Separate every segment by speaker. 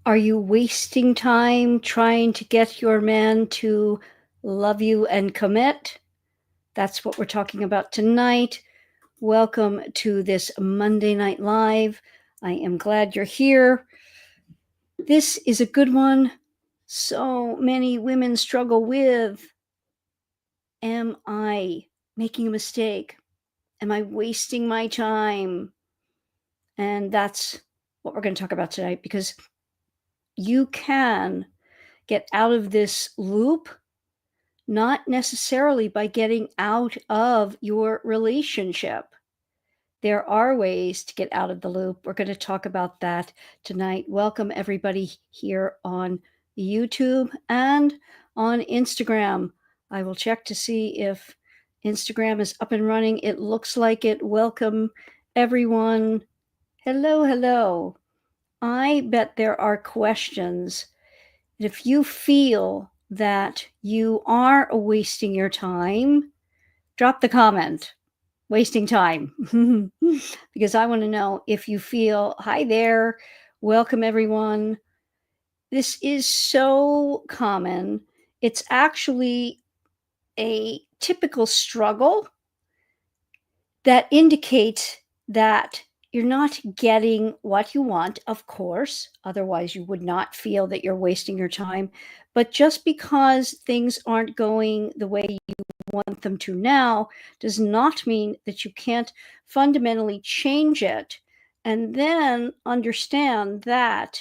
Speaker 1: Are you wasting time trying to get your man to love you and commit? That's what we're talking about tonight. Welcome to this Monday Night Live. I am glad you're here. This is a good one. So many women struggle with. Am I making a mistake? Am I wasting my time? And that's what we're going to talk about tonight, because you can get out of this loop, not necessarily by getting out of your relationship. There are ways to get out of the loop. We're going to talk about that tonight. Welcome, everybody, here on YouTube and on Instagram. I will check to see if Instagram is up and running. It looks like it. Welcome, everyone. Hello, hello. I bet there are questions. If you feel that you are wasting your time, drop the comment, wasting time. Because I want to know if you feel, hi there, welcome everyone. This is so common. It's actually a typical struggle that indicates that you're not getting what you want, of course. Otherwise, you would not feel that you're wasting your time. But just because things aren't going the way you want them to now does not mean that you can't fundamentally change it and then understand that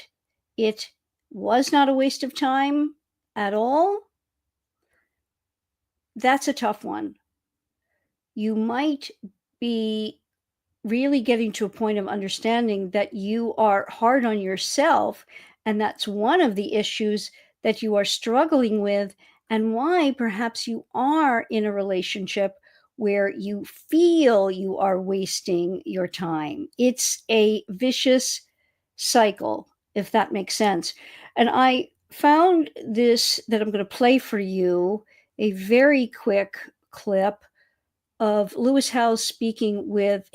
Speaker 1: it was not a waste of time at all. That's a tough one. You might be really getting to a point of understanding that you are hard on yourself, and that's one of the issues that you are struggling with, and why perhaps you are in a relationship where you feel you are wasting your time. It's a vicious cycle, if that makes sense. And I found this that I'm going to play for you, a very quick clip of Lewis Howes speaking with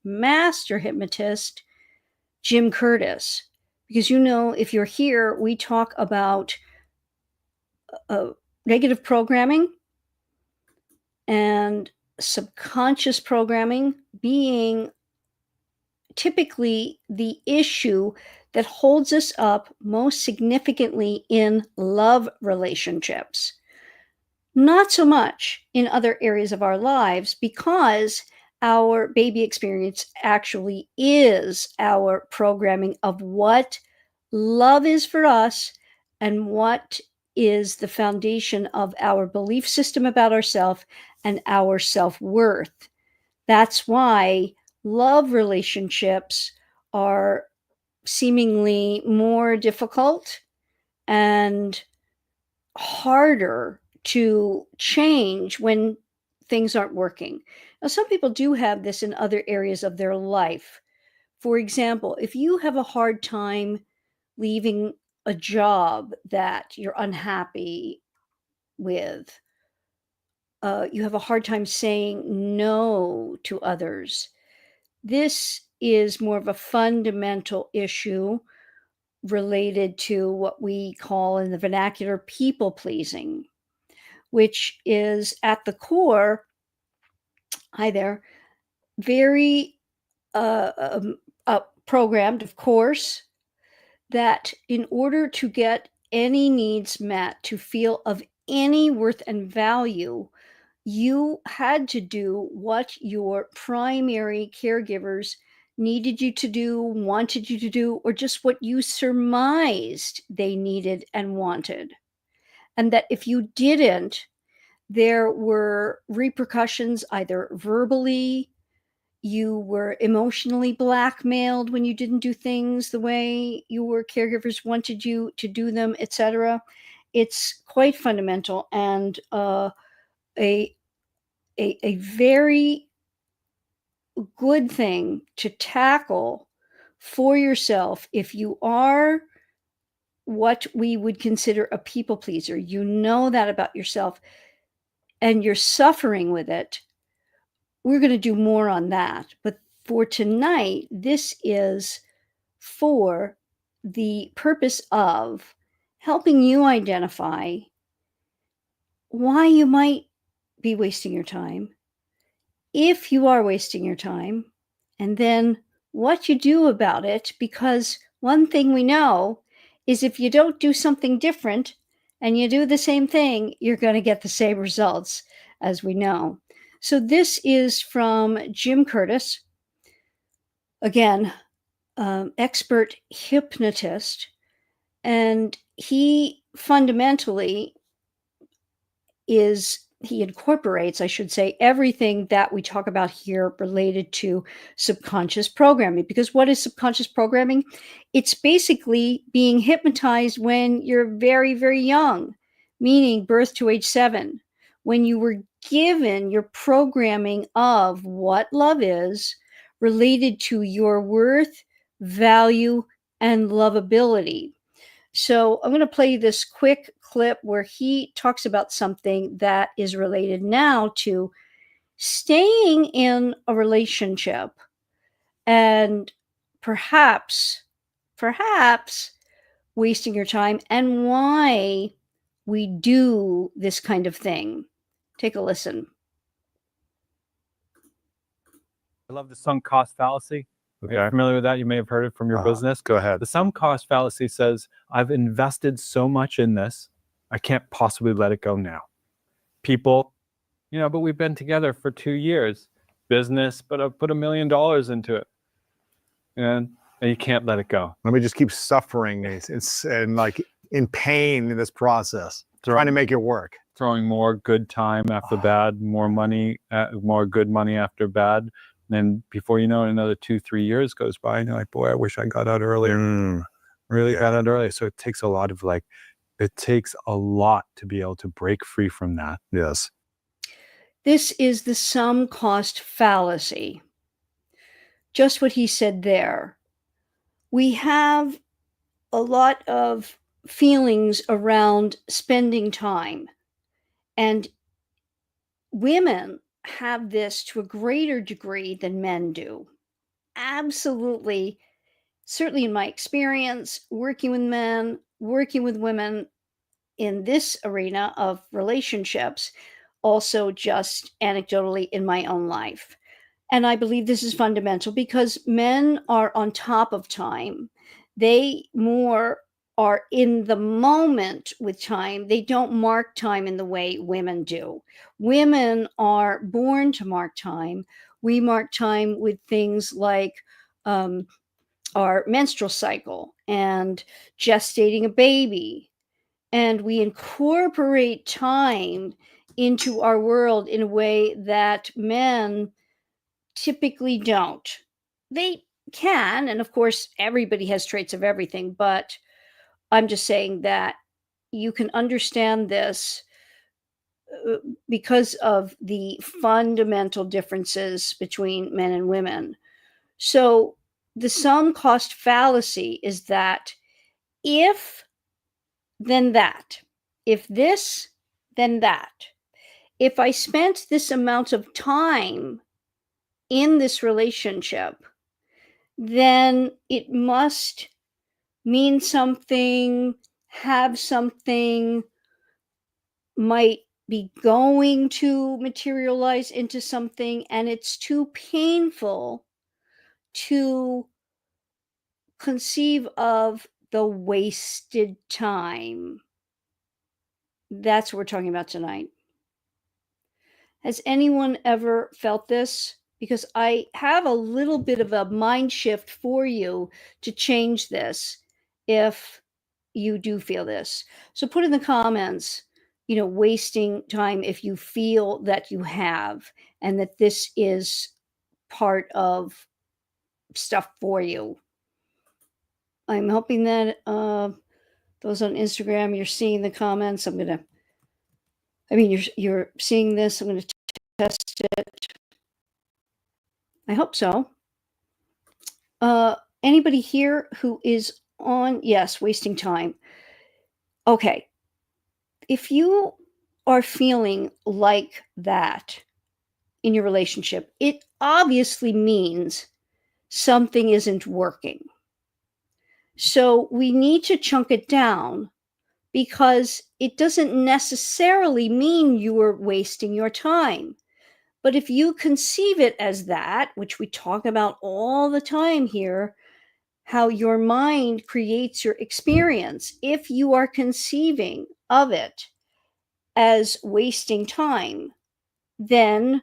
Speaker 1: master hypnotist, Jim Curtis. Because, if you're here, we talk about negative programming and subconscious programming being typically the issue that holds us up most significantly in love relationships. Not so much in other areas of our lives, because our baby experience actually is our programming of what love is for us and what is the foundation of our belief system about ourselves and our self-worth. That's why love relationships are seemingly more difficult and harder to change when things aren't working. Now, some people do have this in other areas of their life. For example, if you have a hard time leaving a job that you're unhappy with, you have a hard time saying no to others. This is more of a fundamental issue related to what we call in the vernacular people pleasing, which is at the core, hi there, very programmed, of course, that in order to get any needs met, to feel of any worth and value, you had to do what your primary caregivers needed you to do, wanted you to do, or just what you surmised they needed and wanted. And that if you didn't, there were repercussions, either verbally, you were emotionally blackmailed when you didn't do things the way your caregivers wanted you to do them, etc. It's quite fundamental, and a, a very good thing to tackle for yourself if you are what we would consider a people pleaser. You know that about yourself and you're suffering with it. We're going to do more on that. But for tonight, this is for the purpose of helping you identify why you might be wasting your time, if you are wasting your time, and then what you do about it. Because one thing we know is if you don't do something different and you do the same thing, you're going to get the same results, as we know. So this is from Jim Curtis, again, expert hypnotist, and he fundamentally he incorporates, I should say, everything that we talk about here related to subconscious programming. Because what is subconscious programming? It's basically being hypnotized when you're very, very young, meaning birth to age 7, when you were given your programming of what love is related to your worth, value, and lovability. So I'm going to play this quick clip where he talks about something that is related now to staying in a relationship and perhaps wasting your time, and why we do this kind of thing. Take a listen.
Speaker 2: I love the sunk cost fallacy.
Speaker 3: Okay.
Speaker 2: Are you familiar with that? You may have heard it from your business.
Speaker 3: Go ahead.
Speaker 2: The sunk cost fallacy says, I've invested so much in this, I can't possibly let it go now. People, but we've been together for 2 years. Business, but I've put $1 million into it. And you can't let it go.
Speaker 3: Let me just keep suffering. It's and like in pain in this process, trying to make it work.
Speaker 2: Throwing more good time after bad, more good money after bad. And then before you know it, another 2-3 years goes by, and you're like, boy, I wish I got out earlier. Really got out early. So it takes a lot to be able to break free from that.
Speaker 3: Yes.
Speaker 1: This is the sum cost fallacy. Just what he said there. We have a lot of feelings around spending time, and women have this to a greater degree than men do. Absolutely. Certainly in my experience, working with men, working with women in this arena of relationships, also just anecdotally in my own life. And I believe this is fundamental because men are on top of time. They more are in the moment with time. They don't mark time in the way women do. Women are born to mark time. We mark time with things like our menstrual cycle and gestating a baby. And we incorporate time into our world in a way that men typically don't. They can, and of course, everybody has traits of everything, but I'm just saying that you can understand this because of the fundamental differences between men and women. So the sum cost fallacy is that if, then that. If this, then that. If I spent this amount of time in this relationship, then it must mean something, have something, might be going to materialize into something, and it's too painful to conceive of the wasted time. That's what we're talking about tonight. Has anyone ever felt this? Because I have a little bit of a mind shift for you to change this if you do feel this. So put in the comments, wasting time if you feel that you have, and that this is part of stuff for you. I'm hoping that those on Instagram, you're seeing the comments. You're seeing this. I'm going to test it. I hope so. Anybody here who is on? Yes, wasting time. Okay. If you are feeling like that in your relationship, it obviously means something isn't working. So we need to chunk it down because it doesn't necessarily mean you are wasting your time. But if you conceive it as that, which we talk about all the time here, how your mind creates your experience, if you are conceiving of it as wasting time, then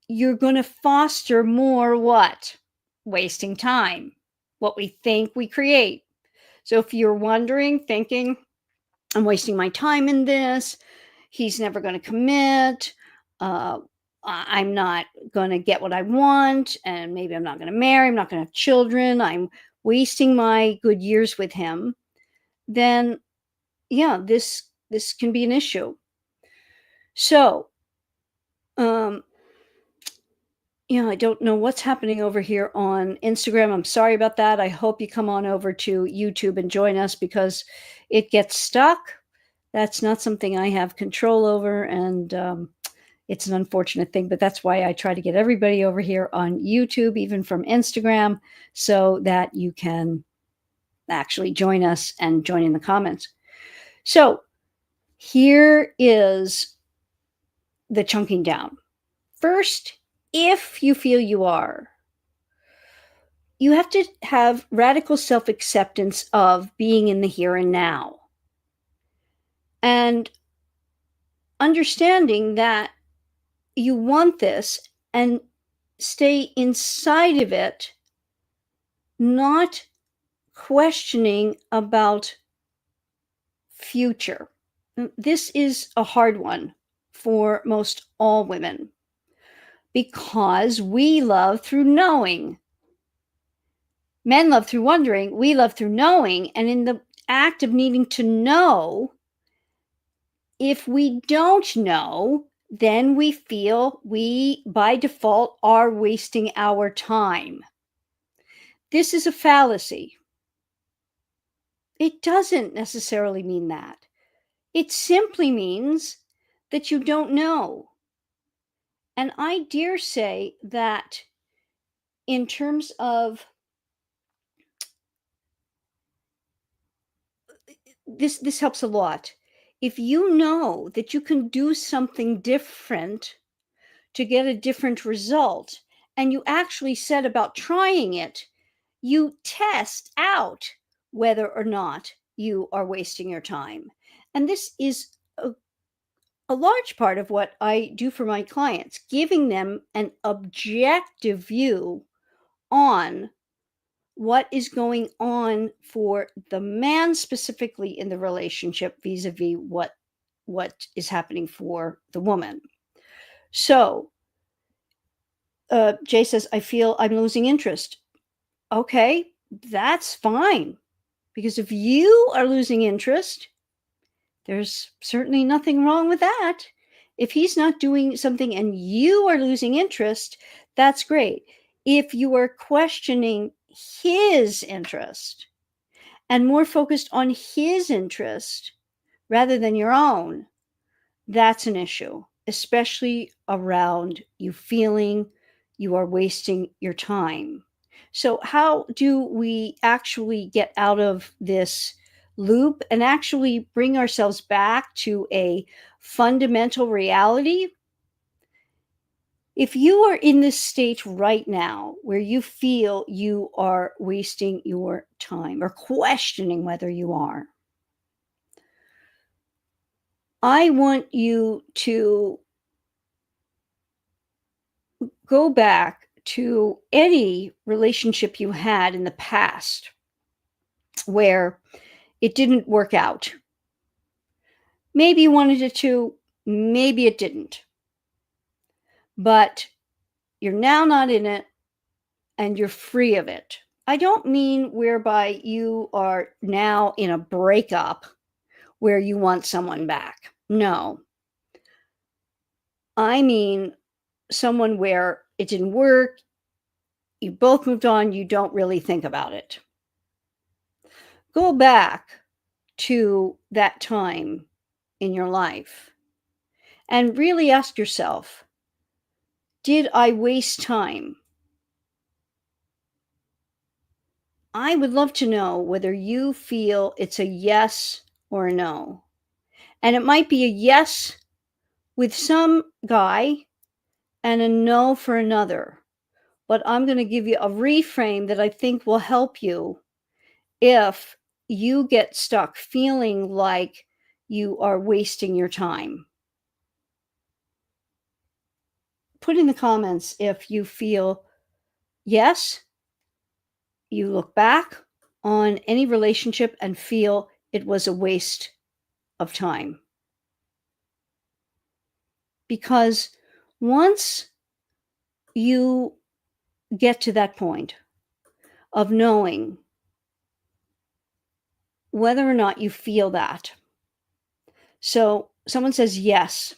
Speaker 1: you're going to foster more what? Wasting time. What we think we create. So if you're wondering, thinking, I'm wasting my time in this, he's never going to commit, I'm not going to get what I want, and maybe I'm not going to marry, I'm not going to have children, I'm wasting my good years with him, then yeah, this can be an issue. So, um, I don't know what's happening over here on Instagram. I'm sorry about that. I hope you come on over to YouTube and join us because it gets stuck. That's not something I have control over, and it's an unfortunate thing, but that's why I try to get everybody over here on YouTube, even from Instagram, so that you can actually join us and join in the comments. So here is the chunking down. First, if you feel you are, you have to have radical self acceptance of being in the here and now. And understanding that you want this and stay inside of it, not questioning about future. This is a hard one for most all women because we love through knowing. Men love through wondering, we love through knowing. And in the act of needing to know, if we don't know, then we feel we, by default, are wasting our time. This is a fallacy. It doesn't necessarily mean that. It simply means that you don't know. And I dare say that in terms of this helps a lot. If you know that you can do something different to get a different result, and you actually set about trying it, you test out whether or not you are wasting your time. And this is a large part of what I do for my clients, giving them an objective view on what is going on for the man specifically in the relationship vis-a-vis what is happening for the woman. So Jay says, I feel I'm losing interest. Okay, that's fine. Because if you are losing interest, there's certainly nothing wrong with that. If he's not doing something and you are losing interest, that's great. If you are questioning his interest and more focused on his interest rather than your own, that's an issue, especially around you feeling you are wasting your time. So, how do we actually get out of this loop and actually bring ourselves back to a fundamental reality? If you are in this state right now where you feel you are wasting your time or questioning whether you are, I want you to go back to any relationship you had in the past where it didn't work out. Maybe you wanted it to, maybe it didn't. But you're now not in it and you're free of it. I don't mean whereby you are now in a breakup where you want someone back. No. I mean someone where it didn't work, you both moved on, you don't really think about it. Go back to that time in your life and really ask yourself, did I waste time? I would love to know whether you feel it's a yes or a no. And it might be a yes with some guy and a no for another. But I'm going to give you a reframe that I think will help you if you get stuck feeling like you are wasting your time. Put in the comments if you feel yes, you look back on any relationship and feel it was a waste of time. Because once you get to that point of knowing whether or not you feel that. So someone says yes.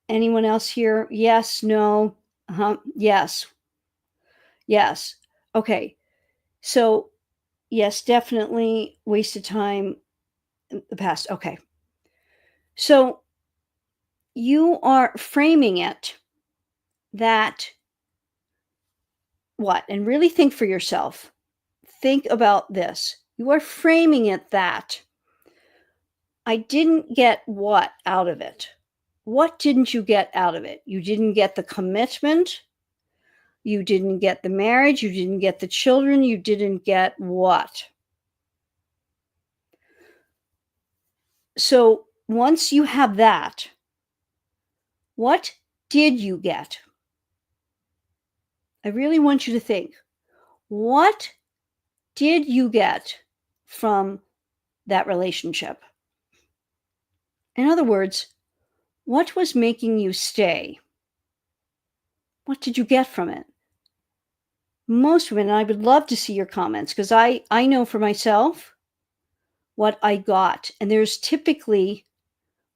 Speaker 1: Anyone else here? Yes, no, yes, yes. Okay. So yes, definitely wasted time in the past. Okay. So you are framing it that what? And really think for yourself. Think about this. You are framing it that I didn't get what out of it? What didn't you get out of it? You didn't get the commitment. You didn't get the marriage. You didn't get the children. You didn't get what? So once you have that, what did you get? I really want you to think. What did you get from that relationship? In other words, what was making you stay? What did you get from it? Most women, I would love to see your comments because I know for myself what I got. And there's typically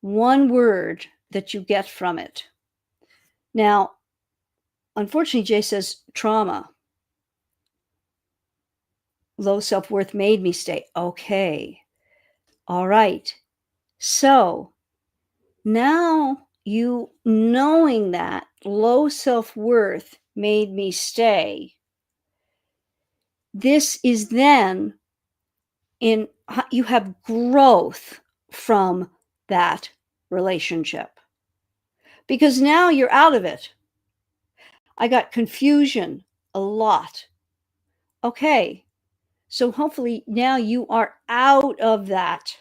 Speaker 1: one word that you get from it. Now, unfortunately, Jay says trauma. Low self-worth made me stay. Okay. All right. So now you knowing that low self-worth made me stay. This is then in you have growth from that relationship because now you're out of it. I got confusion a lot. Okay. So hopefully now you are out of that.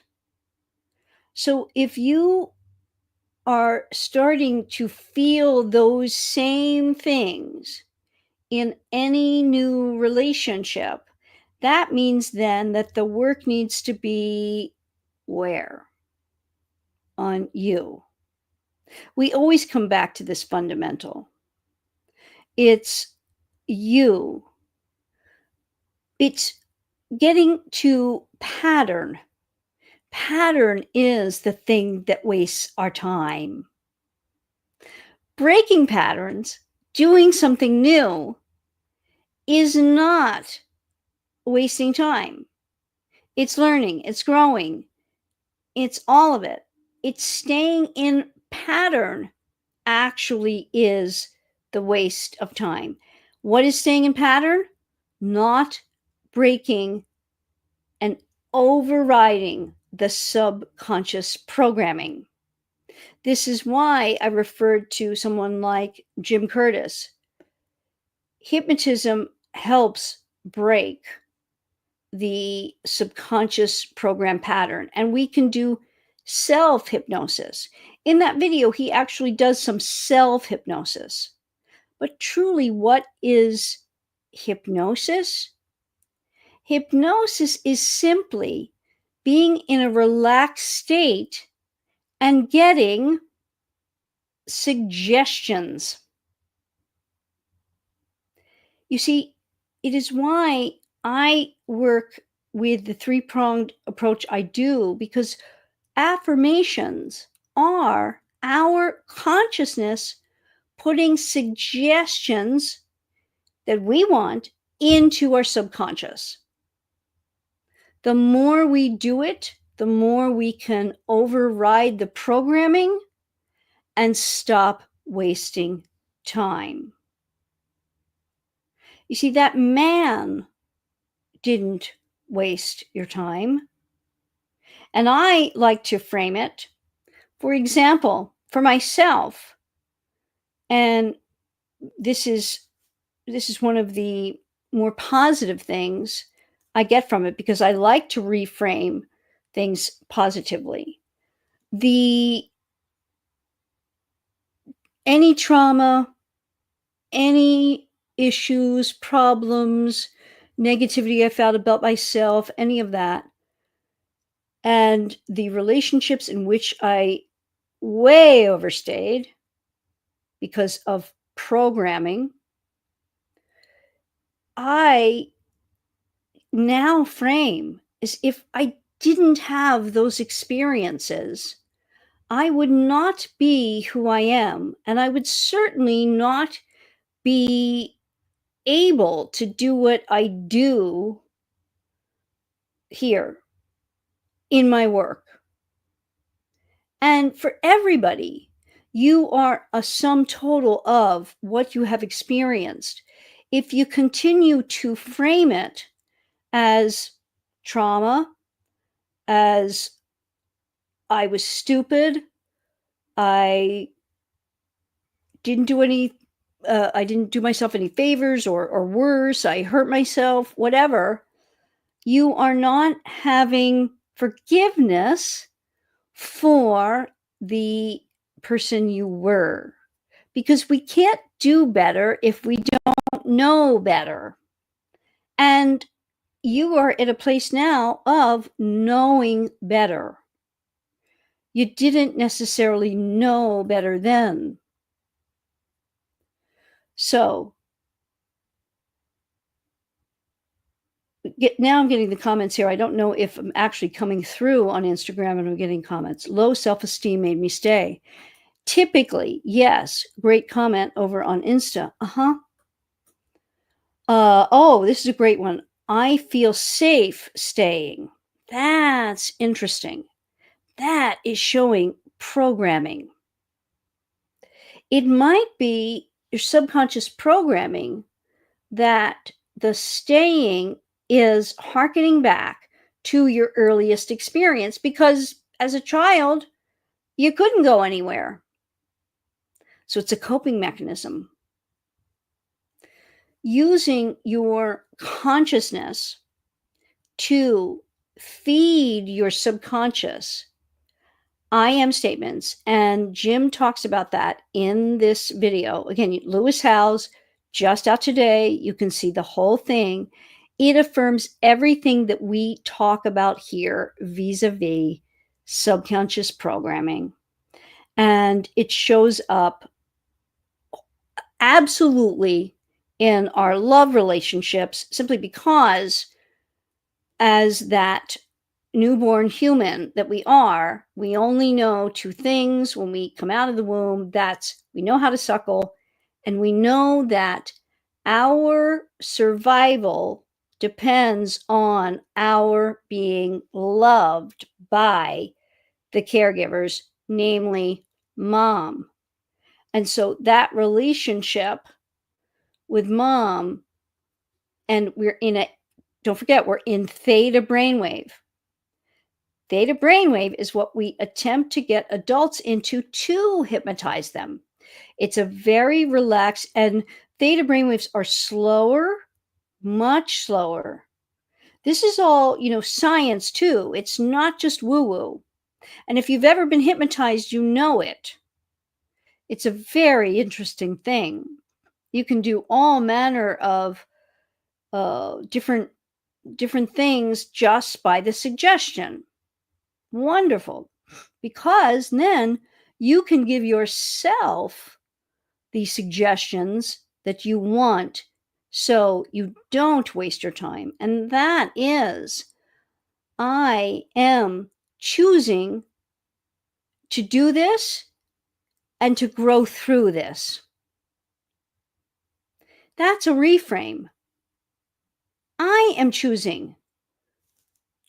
Speaker 1: So if you are starting to feel those same things in any new relationship, that means then that the work needs to be where? On you. We always come back to this fundamental. It's you. It's getting to pattern. Pattern is the thing that wastes our time. Breaking patterns, doing something new, is not wasting time. It's learning, it's growing, it's all of it. It's staying in pattern actually is the waste of time. What is staying in pattern? Not breaking and overriding the subconscious programming. This is why I referred to someone like Jim Curtis. Hypnotism helps break the subconscious program pattern, and we can do self hypnosis. In that video, he actually does some self hypnosis. But truly, what is hypnosis? Hypnosis is simply being in a relaxed state and getting suggestions. You see, it is why I work with the three-pronged approach I do, because affirmations are our consciousness putting suggestions that we want into our subconscious. The more we do it, the more we can override the programming and stop wasting time. You see, that man didn't waste your time. And I like to frame it, for example, for myself. And this is one of the more positive things I get from it, because I like to reframe things positively. Any trauma, any issues, problems, negativity I felt about myself, any of that, and the relationships in which I way overstayed because of programming, I now frame as if I didn't have those experiences, I would not be who I am, and I would certainly not be able to do what I do here in my work. And for everybody, you are a sum total of what you have experienced. If you continue to frame it as trauma, as I was stupid, I didn't do I didn't do myself any favors, or worse, I hurt myself, whatever, you are not having forgiveness for the person you were, because we can't do better if we don't know better. And you are at a place now of knowing better. You didn't necessarily know better then. So now I'm getting the comments here. I don't know if I'm actually coming through on Instagram and I'm getting comments. Low self-esteem made me stay. Typically, yes. Great comment over on Insta. Oh, this is a great one. I feel safe staying. That's interesting. That is showing programming. It might be your subconscious programming that the staying is hearkening back to your earliest experience, because as a child, you couldn't go anywhere. So it's a coping mechanism. Using your consciousness to feed your subconscious I am statements. And Jim talks about that in this video. Again, Lewis Howes, just out today. You can see the whole thing. It affirms everything that we talk about here vis-a-vis subconscious programming. And it shows up absolutely in our love relationships, simply because as that newborn human that we are, we only know two things when we come out of the womb. That's, we know how to suckle, and we know that our survival depends on our being loved by the caregivers, namely mom. And so that relationship with mom, and we're in a, don't forget, we're in theta brainwave. Theta brainwave is what we attempt to get adults into to hypnotize them. It's a very relaxed, and theta brainwaves are slower, much slower. This is all, science too. It's not just woo-woo. And if you've ever been hypnotized, you know it. It's a very interesting thing. You can do all manner of different things just by the suggestion. Wonderful. Because then you can give yourself the suggestions that you want, so you don't waste your time. And that is, I am choosing to do this and to grow through this. That's a reframe. I am choosing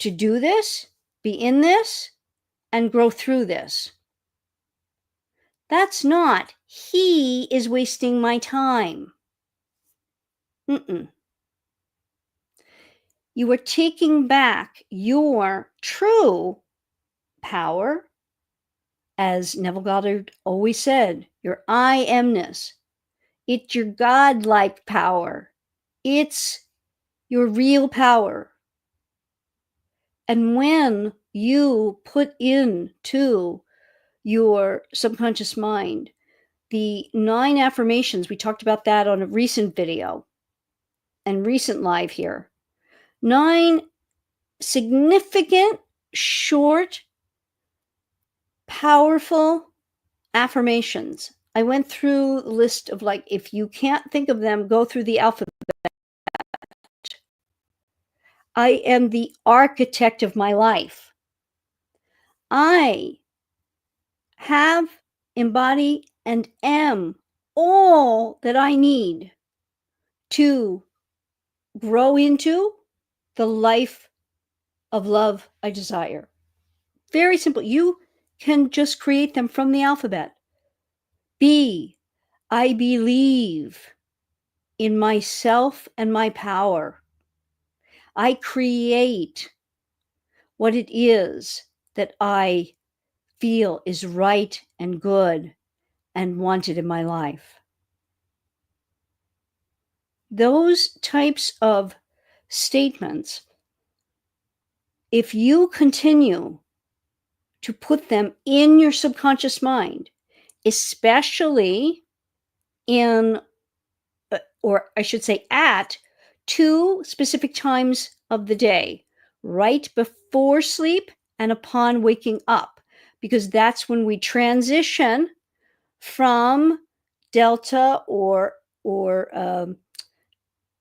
Speaker 1: to do this, be in this, and grow through this. That's not, he is wasting my time. Mm-mm. You are taking back your true power, as Neville Goddard always said, your I amness. It's your godlike power. It's your real power. And when you put into your subconscious mind the 9 affirmations, we talked about that on a recent video and recent live here. 9 significant, short, powerful affirmations. I went through the list of, like, if you can't think of them, go through the alphabet. I am the architect of my life. I have, embody, and am all that I need to grow into the life of love I desire. Very simple. You can just create them from the alphabet. B, I believe in myself and my power. I create what it is that I feel is right and good and wanted in my life. Those types of statements, if you continue to put them in your subconscious mind, especially in, or I should say at 2 specific times of the day, right before sleep and upon waking up, because that's when we transition from delta or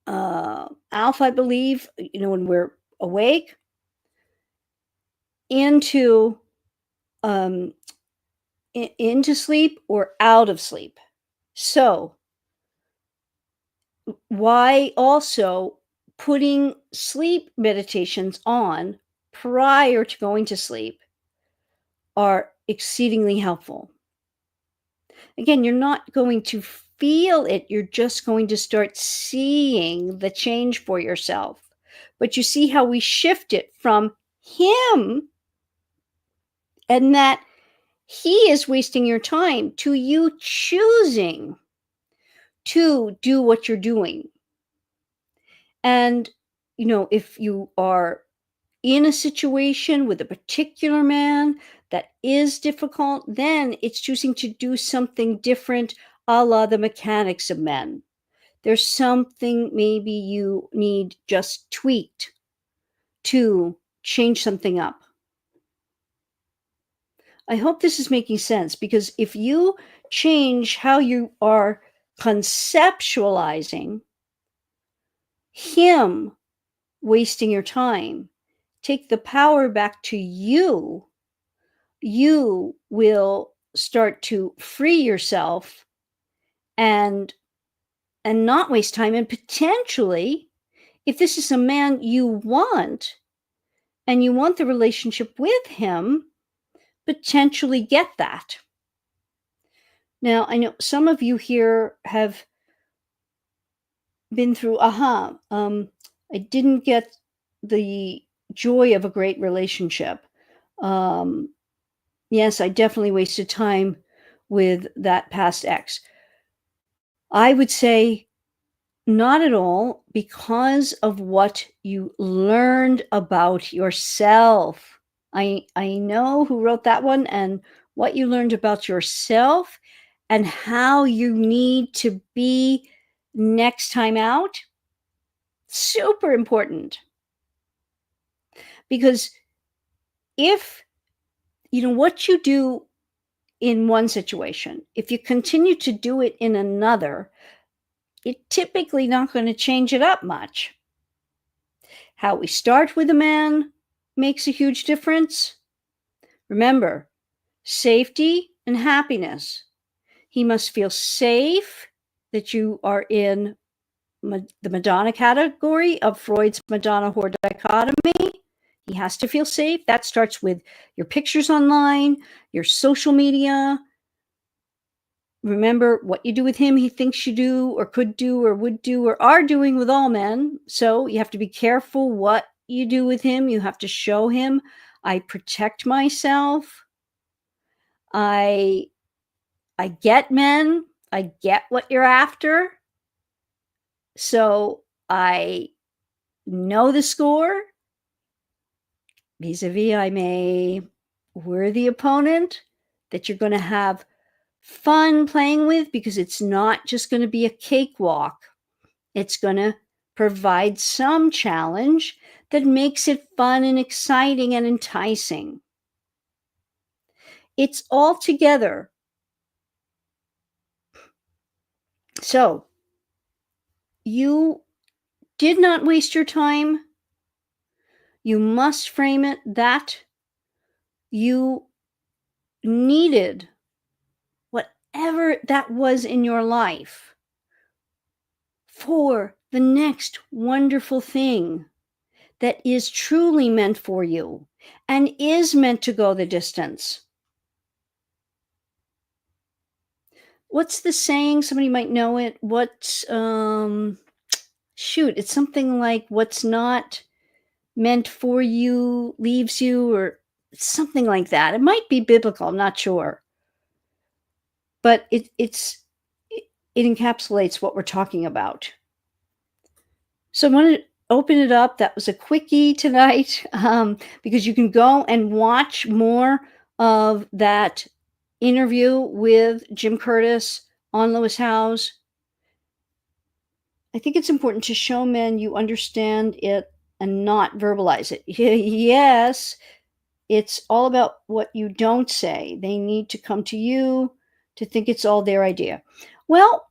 Speaker 1: alpha, I believe, when we're awake, into sleep or out of sleep. So why also putting sleep meditations on prior to going to sleep are exceedingly helpful. Again, you're not going to feel it. You're just going to start seeing the change for yourself. But you see how we shift it from him and that he is wasting your time to you choosing to do what you're doing. And, if you are in a situation with a particular man that is difficult, then it's choosing to do something different, a la the mechanics of men. There's something maybe you need just tweaked to change something up. I hope this is making sense, because if you change how you are conceptualizing him wasting your time, take the power back to you, you will start to free yourself and not waste time. And potentially, if this is a man you want and you want the relationship with him, potentially get that. Now, I know some of you here have been through, I didn't get the joy of a great relationship. Yes, I definitely wasted time with that past ex. I would say not at all, because of what you learned about yourself. I know who wrote that one, and what you learned about yourself and how you need to be next time out. Super important. Because if, what you do in one situation, if you continue to do it in another, you're typically not going to change it up much. How we start with a man makes a huge difference. Remember, safety and happiness. He must feel safe that you are in the Madonna category of Freud's Madonna whore dichotomy. He has to feel safe. That starts with your pictures online, your social media, Remember, what you do with him, he thinks you do or could do or would do or are doing with all men. So you have to be careful what you do with him. You have to show him, I protect myself. I get men. I get what you're after. So I know the score. Vis-a-vis, I'm a worthy opponent that you're going to have fun playing with, because it's not just going to be a cakewalk. It's going to provide some challenge that makes it fun and exciting and enticing. It's all together. So you did not waste your time. You must frame it that you needed whatever that was in your life for the next wonderful thing that is truly meant for you and is meant to go the distance. What's the saying? Somebody might know it. It's something like, what's not meant for you leaves you, or something like that. It might be biblical, I'm not sure. But it encapsulates what we're talking about. So I want to open it up. That was a quickie tonight, because you can go and watch more of that interview with Jim Curtis on Lewis Howes. I think it's important to show men you understand it and not verbalize it. Yes, it's all about what you don't say. They need to come to you to think it's all their idea. Well,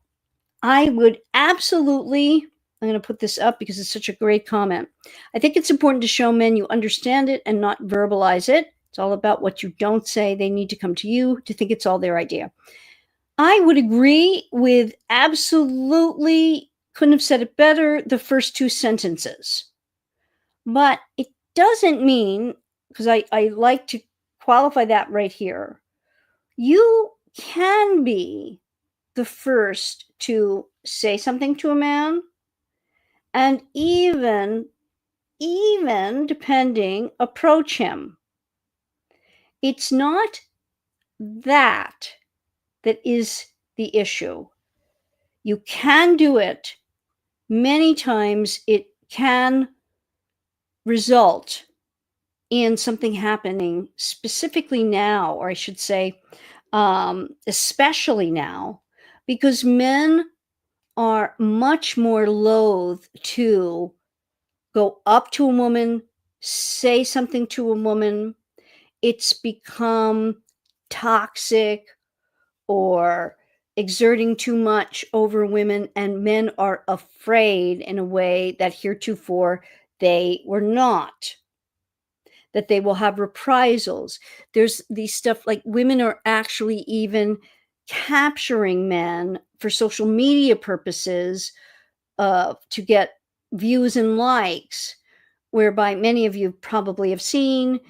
Speaker 1: I would absolutely, I'm going to put this up because it's such a great comment. I think it's important to show men you understand it and not verbalize it. It's all about what you don't say. They need to come to you to think it's all their idea. I would agree with absolutely, couldn't have said it better, the first two sentences. But it doesn't mean, because I like to qualify that right here, you can be the first to say something to a man, and even depending, approach him. It's not that is the issue. You can do it. Many times it can result in something happening, specifically now, or I should say, especially now, because men are much more loath to go up to a woman, say something to a woman. It's become toxic or exerting too much over women, and men are afraid in a way that heretofore they were not, that they will have reprisals. There's these stuff like women are actually even capturing men for social media purposes, to get views and likes, whereby many of you probably have seen.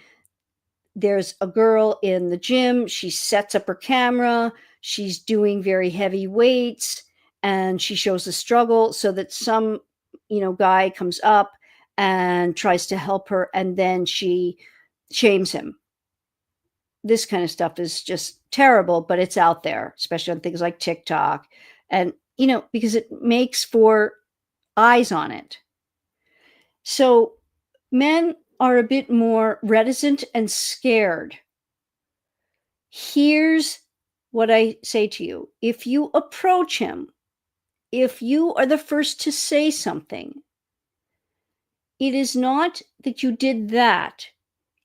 Speaker 1: There's a girl in the gym. She sets up her camera. She's doing very heavy weights, and she shows the struggle so that some, guy comes up and tries to help her, and then she shames him. This kind of stuff is just terrible, but it's out there, especially on things like TikTok. And, because it makes for eyes on it. So men are a bit more reticent and scared. Here's what I say to you. If you approach him, if you are the first to say something, it is not that you did that.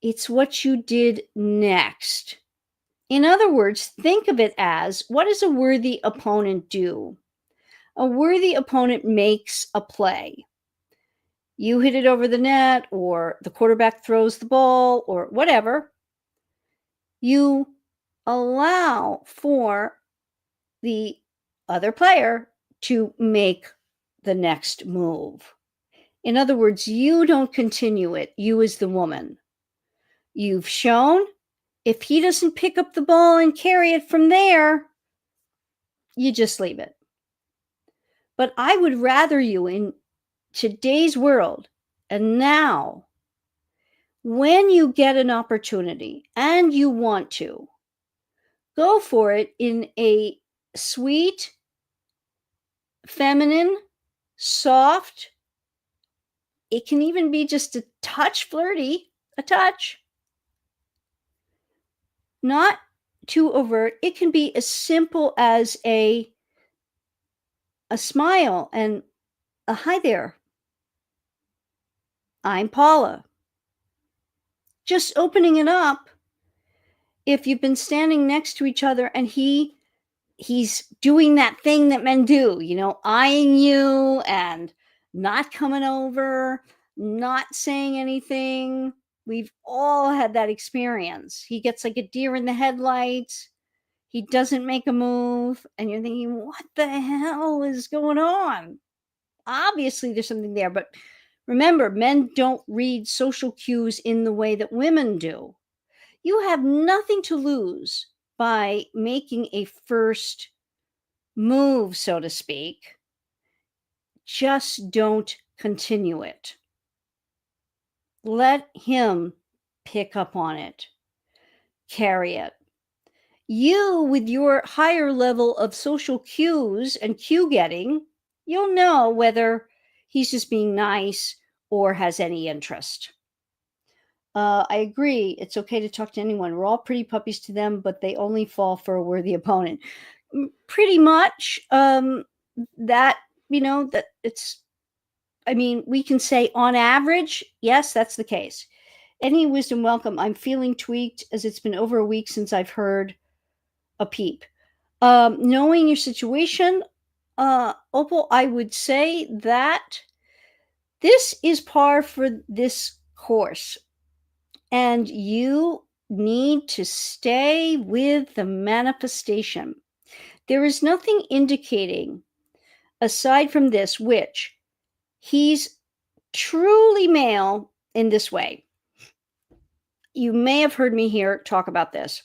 Speaker 1: It's what you did next. In other words, think of it as, what does a worthy opponent do? A worthy opponent makes a play. You hit it over the net, or the quarterback throws the ball, or whatever. You allow for the other player to make the next move. In other words, you don't continue it, you as the woman. You've shown, if he doesn't pick up the ball and carry it from there, you just leave it. But I would rather you in today's world and now, when you get an opportunity and you want to, go for it in a sweet, feminine, soft, it can even be just a touch flirty, a touch, not too overt. It can be as simple as a smile and a hi there. I'm Paula. Just opening it up. If you've been standing next to each other and he's doing that thing that men do, eyeing you and not coming over, not saying anything. We've all had that experience. He gets like a deer in the headlights. He doesn't make a move, and you're thinking, what the hell is going on? Obviously, there's something there, but remember, men don't read social cues in the way that women do. You have nothing to lose by making a first move, so to speak. Just don't continue it. Let him pick up on it, carry it. You, with your higher level of social cues and cue getting, you'll know whether he's just being nice or has any interest. I agree. It's okay to talk to anyone. We're all pretty puppies to them, but they only fall for a worthy opponent. Pretty much that, that it's, we can say on average, yes, that's the case. Any wisdom welcome. I'm feeling tweaked as it's been over a week since I've heard a peep. Knowing your situation, Opal, I would say that this is par for this course. And you need to stay with the manifestation. There is nothing indicating, aside from this, which he's truly male in this way. You may have heard me here talk about this,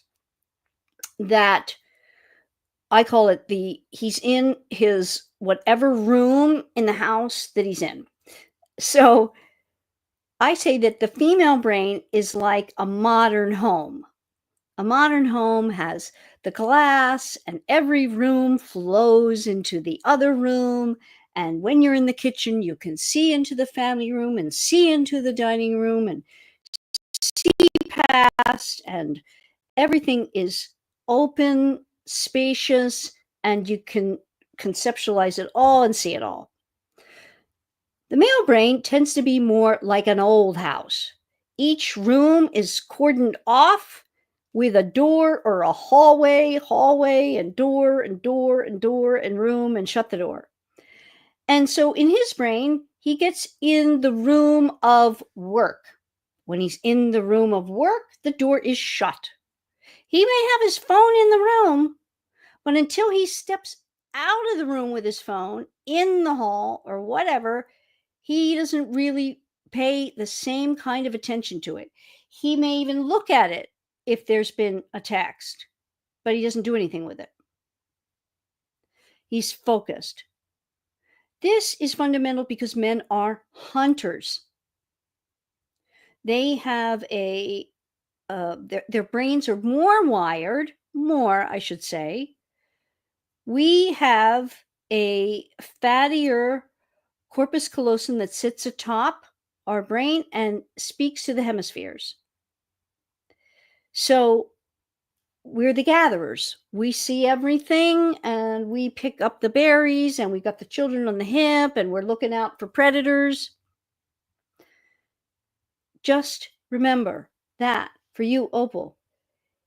Speaker 1: that I call it he's in his whatever room in the house that he's in. So I say that the female brain is like a modern home. A modern home has the glass, and every room flows into the other room. And when you're in the kitchen, you can see into the family room and see into the dining room and see past, and everything is open, spacious, and you can conceptualize it all and see it all. The male brain tends to be more like an old house. Each room is cordoned off with a door or a hallway, and door, and door, and door, and room, and shut the door. And so in his brain, he gets in the room of work. When he's in the room of work, the door is shut. He may have his phone in the room, but until he steps out of the room with his phone in the hall or whatever, he doesn't really pay the same kind of attention to it. He may even look at it if there's been a text, but he doesn't do anything with it. He's focused. This is fundamental because men are hunters. They have their brains are more wired, I should say. We have a fattier corpus callosum that sits atop our brain and speaks to the hemispheres. So we're the gatherers. We see everything and we pick up the berries, and we got the children on the hip, and we're looking out for predators. Just remember that for you, Opal,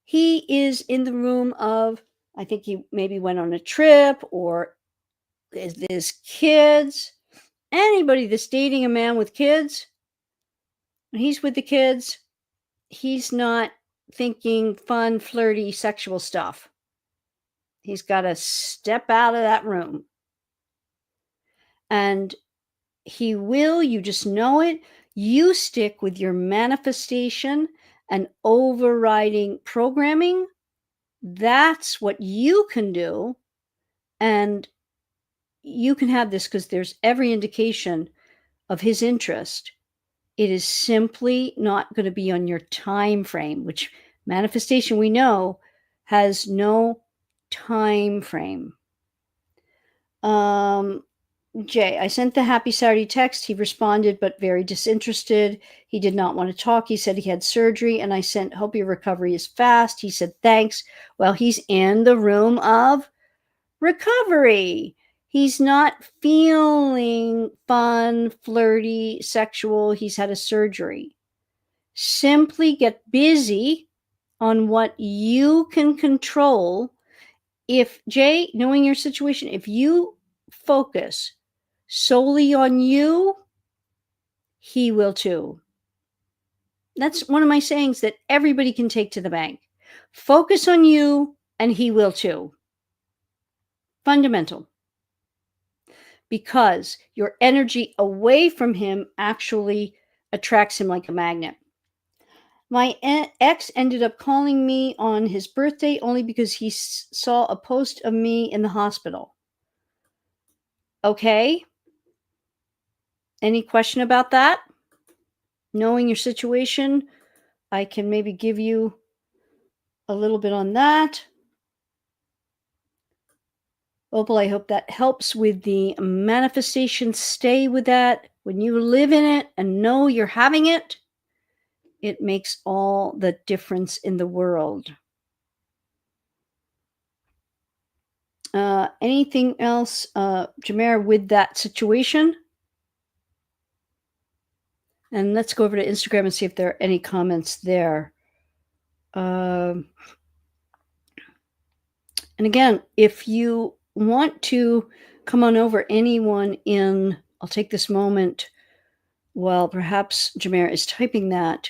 Speaker 1: he is in the room of, I think he maybe went on a trip, or there's kids. Anybody that's dating a man with kids, when he's with the kids, he's not thinking fun, flirty, sexual stuff. He's got to step out of that room. And he will, you just know it. You stick with your manifestation and overriding programming. That's what you can do. And you can have this because there's every indication of his interest. It is simply not going to be on your time frame, which manifestation we know has no time frame. Jay, I sent the happy Saturday text. He responded, but very disinterested. He did not want to talk. He said he had surgery, and I sent, hope your recovery is fast. He said, thanks. Well, he's in the room of recovery. He's not feeling fun, flirty, sexual. He's had a surgery. Simply get busy on what you can control. If, Jay, knowing your situation, if you focus solely on you, he will too. That's one of my sayings that everybody can take to the bank. Focus on you, and he will too. Fundamental. Because your energy away from him actually attracts him like a magnet. My ex ended up calling me on his birthday only because he saw a post of me in the hospital. Okay. Any question about that? Knowing your situation, I can maybe give you a little bit on that. Opal, I hope that helps with the manifestation. Stay with that. When you live in it and know you're having it, it makes all the difference in the world. Anything else, Jamera, with that situation? And let's go over to Instagram and see if there are any comments there. And again, if you want to come on over, anyone in, I'll take this moment while perhaps Jamera is typing that.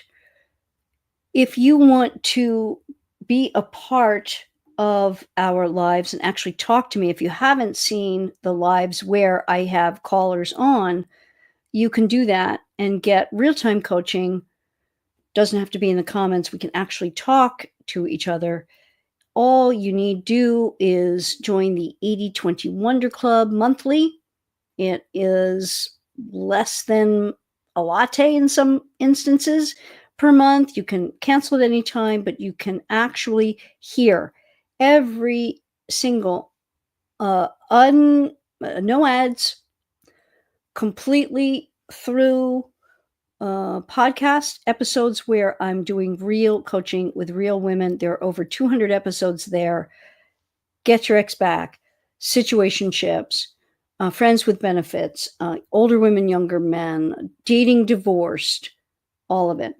Speaker 1: If you want to be a part of our lives and actually talk to me, if you haven't seen the lives where I have callers on, you can do that and get real-time coaching. Doesn't have to be in the comments. We can actually talk to each other. All you need to do is join the 80/20 Wonder Club monthly. It is less than a latte in some instances per month. You can cancel at any time, but you can actually hear every single no ads, completely through podcast episodes where I'm doing real coaching with real women. There are over 200 episodes there. Get Your Ex Back, situationships, friends with benefits, older women, younger men, dating divorced, all of it.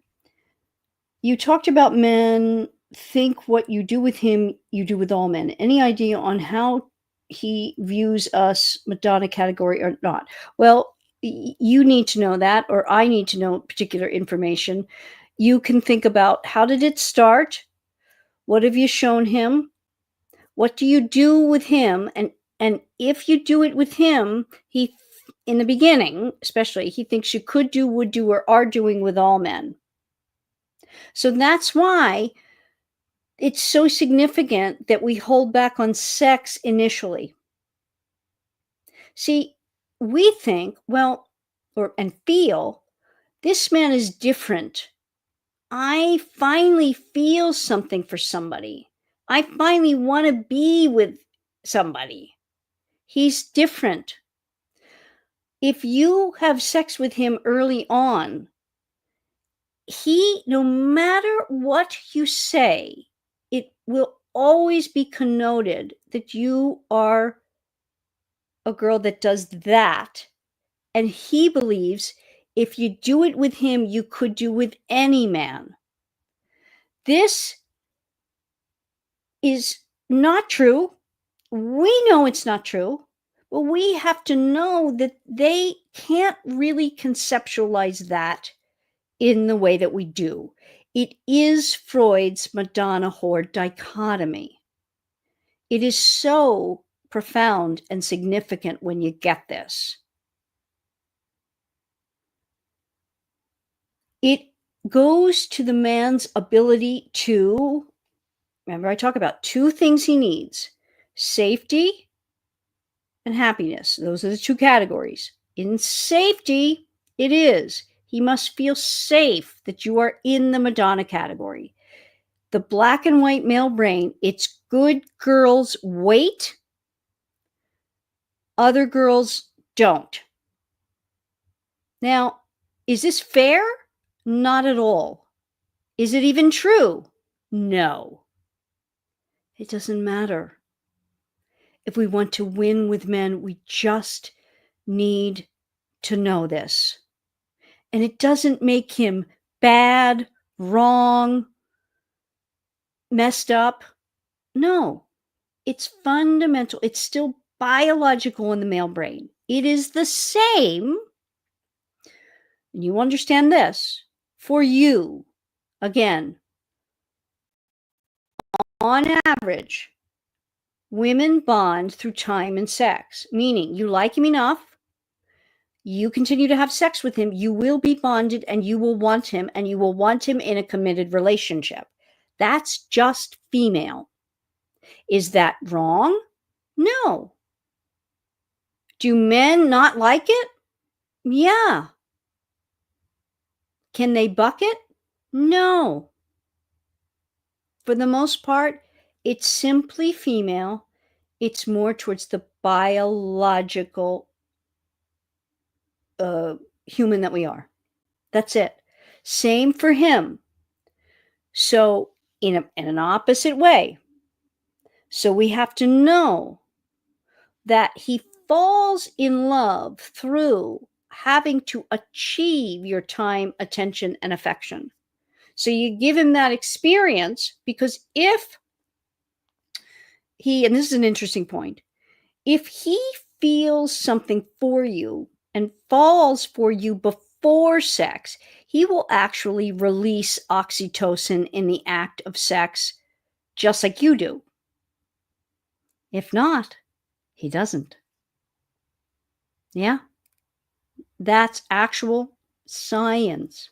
Speaker 1: You talked about men. Think what you do with him, you do with all men. Any idea on how he views us, Madonna category or not? Well, you need to know that, or I need to know particular information. You can think about, how did it start? What have you shown him? What do you do with him? And if you do it with him, he, in the beginning, especially, he thinks you could do, would do, or are doing with all men. So that's why it's so significant that we hold back on sex initially. See, we think, well, and feel, this man is different. I finally feel something for somebody. I finally want to be with somebody. He's different. If you have sex with him early on, no matter what you say, it will always be connoted that you are a girl that does that. And he believes if you do it with him, you could do with any man. This is not true. We know it's not true, but we have to know that they can't really conceptualize that in the way that we do. It is Freud's Madonna whore dichotomy. It is so profound and significant when you get this. It goes to the man's ability to, remember I talk about two things he needs: safety and happiness. Those are the two categories. In safety, it is. He must feel safe that you are in the Madonna category. The black and white male brain, it's good girls wait, other girls don't. Now, is this fair? Not at all. Is it even true? No. It doesn't matter. If we want to win with men, we just need to know this. And it doesn't make him bad, wrong, messed up. No, it's fundamental. It's still biological in the male brain. It is the same, and you understand this, for you. Again, on average, women bond through time and sex, meaning you like him enough, you continue to have sex with him, you will be bonded and you will want him, and you will want him in a committed relationship. That's just female. Is that wrong? No. Do men not like it? Yeah. Can they buck it? No. For the most part, it's simply female. It's more towards the biological human that we are. That's it. Same for him. So in an opposite way. So we have to know that he falls in love through having to achieve your time, attention, and affection. So you give him that experience, because if he, and this is an interesting point, if he feels something for you and falls for you before sex, he will actually release oxytocin in the act of sex, just like you do. If not, he doesn't. Yeah. That's actual science.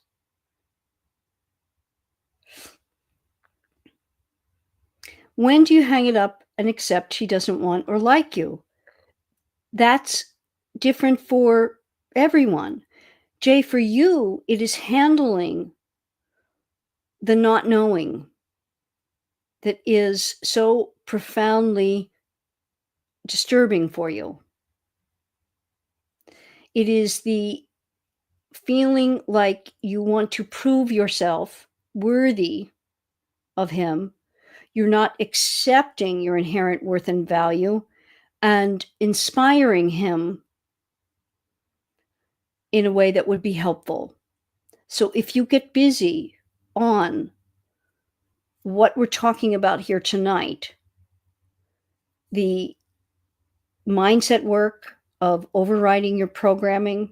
Speaker 1: When do you hang it up and accept he doesn't want or like you? That's different for everyone. Jay, for you, it is handling the not knowing that is so profoundly disturbing for you. It is the feeling like you want to prove yourself worthy of him. You're not accepting your inherent worth and value and inspiring him in a way that would be helpful. So if you get busy on what we're talking about here tonight, the mindset work of overriding your programming,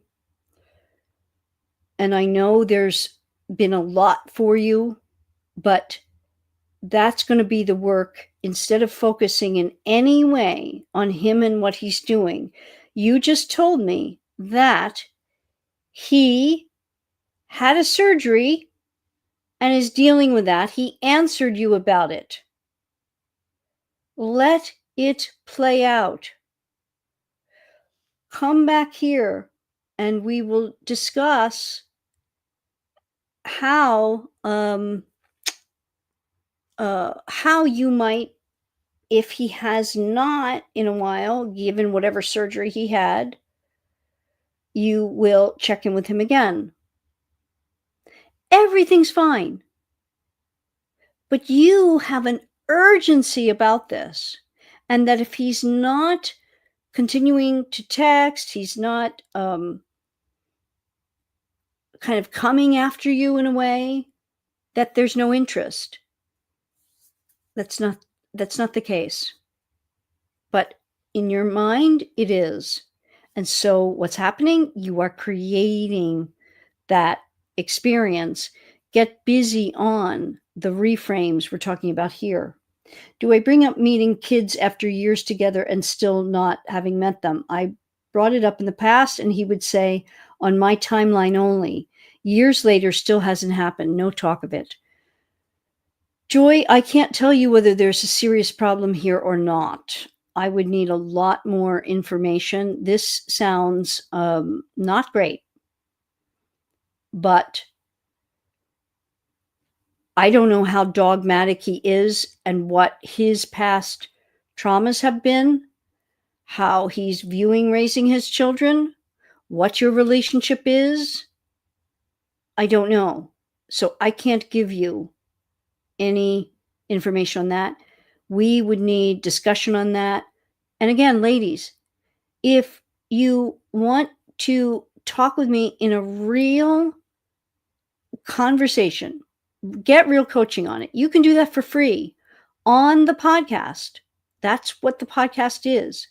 Speaker 1: and I know there's been a lot for you, but that's going to be the work. Instead of focusing in any way on him and what he's doing, you just told me that he had a surgery and is dealing with that. He answered you about it. Let it play out. Come back here and we will discuss how you might, if he has not in a while, given whatever surgery he had, you will check in with him again. Everything's fine. But you have an urgency about this. And that if he's not continuing to text, he's not kind of coming after you in a way, that there's no interest. That's not the case. But in your mind, it is. And so what's happening? You are creating that experience. Get busy on the reframes we're talking about here. Do I bring up meeting kids after years together and still not having met them? I brought it up in the past, and he would say, on my timeline only. Years later, still hasn't happened. No talk of it. Joy, I can't tell you whether there's a serious problem here or not. I would need a lot more information. This sounds not great, but I don't know how dogmatic he is and what his past traumas have been, how he's viewing raising his children, what your relationship is. I don't know. So I can't give you any information on that. We would need discussion on that. And again, ladies, if you want to talk with me in a real conversation, get real coaching on it, you can do that for free on the podcast. That's what the podcast is.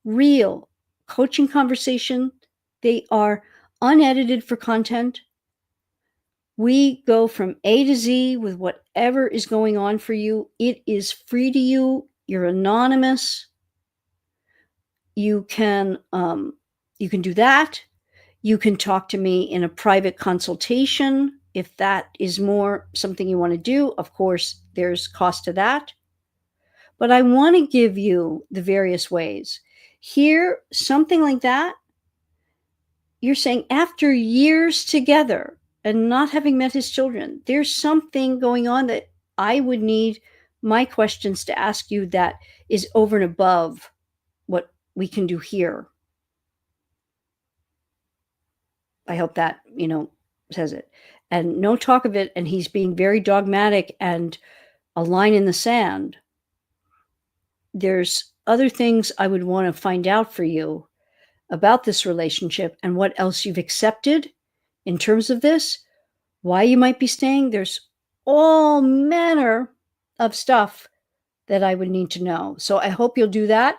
Speaker 1: Real coaching conversation. They are unedited for content. We go from A to Z with whatever is going on for you. It is free to you. You're anonymous. You can do that. You can talk to me in a private consultation if that is more something you want to do. Of course, there's cost to that. But I want to give you the various ways. Here, something like that, you're saying after years together and not having met his children, there's something going on that I would need my questions to ask you that is over and above what we can do here. I hope that, says it. And no talk of it, and he's being very dogmatic and a line in the sand. There's other things I would want to find out for you about this relationship and what else you've accepted in terms of this, why you might be staying. There's all manner of stuff that I would need to know. So I hope you'll do that.